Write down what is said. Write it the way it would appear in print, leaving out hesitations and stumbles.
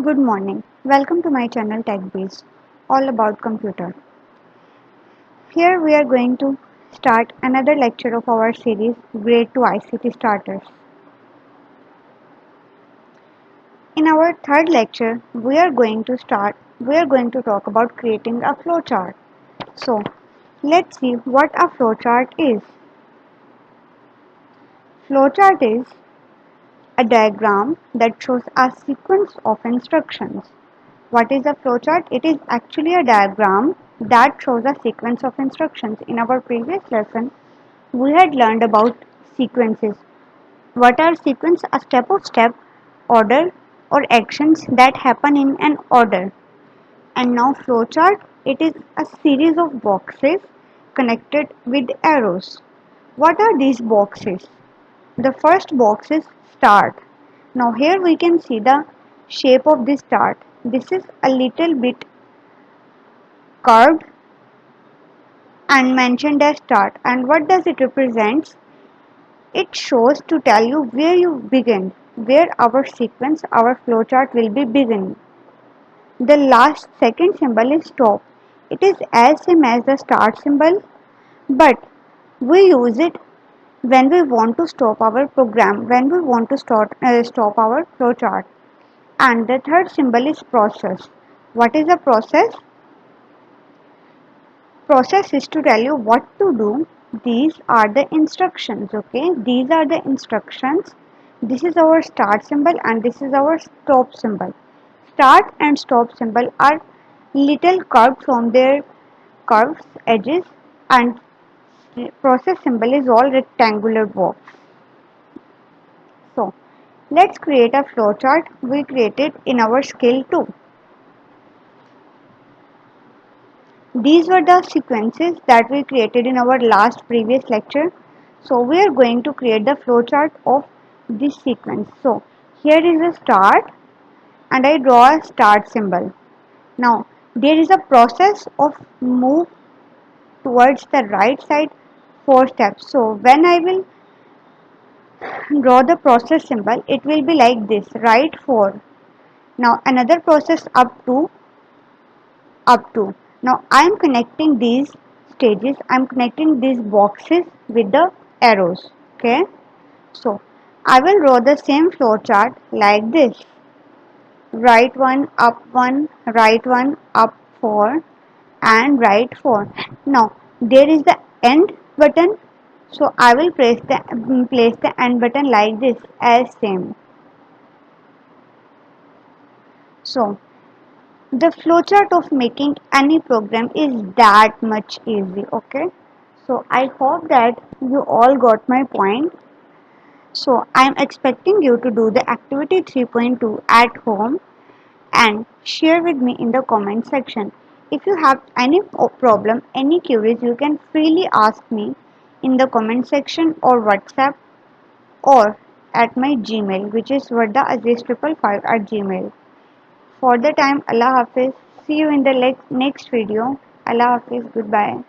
Good morning. Welcome to my channel TechBiz, all about computer. Here we are going to start another lecture of our series Grade 2 ICT Starters. In our third lecture, we are going to talk about creating a flowchart. So, let's see what a flowchart is. Flowchart is a diagram that shows a sequence of instructions. What is a flowchart? It is actually a diagram that shows a sequence of instructions. In our previous lesson, we had learned about sequences. What are sequences? A step-of-step order or actions that happen in an order. And now flowchart, it is a series of boxes connected with arrows. What are these boxes? The first box is start. Now here we can see the shape of this start. This is a little bit curved and mentioned as start. And what does it represent? It shows to tell you where you begin, where our sequence, our flowchart will be beginning. The last second symbol is stop. It is as same as the start symbol, but we use it when we want to stop our program, when we want to stop our flowchart. And the third symbol is process. What is a process? Process is to tell you what to do. These are the instructions. Okay, these are the instructions. This is our start symbol and this is our stop symbol. Start and stop symbol are little curved from their curves edges, and process symbol is all rectangular box. So let's create a flowchart we created in our skill 2. These were the sequences that we created in our last previous lecture. So we are going to create the flowchart of this sequence. So here is a start and I draw a start symbol. Now there is a process of move towards the right side 4 steps. So when I will draw the process symbol, it will be like this, right 4. Now another process up to. Now I am connecting these stages, I am connecting these boxes with the arrows. Okay, so I will draw the same flowchart like this, right one up 4 and right 4. Now there is the end button, so I will place the end button like this as same. So the flowchart of making any program is that much easy. Okay, so I hope that you all got my point. So I am expecting you to do the activity 3.2 at home and share with me in the comment section. If you have any problem, any queries, you can freely ask me in the comment section or WhatsApp or at my Gmail, which is varda555 at gmail. For the time, Allah Hafiz. See you in the next video. Allah Hafiz. Goodbye.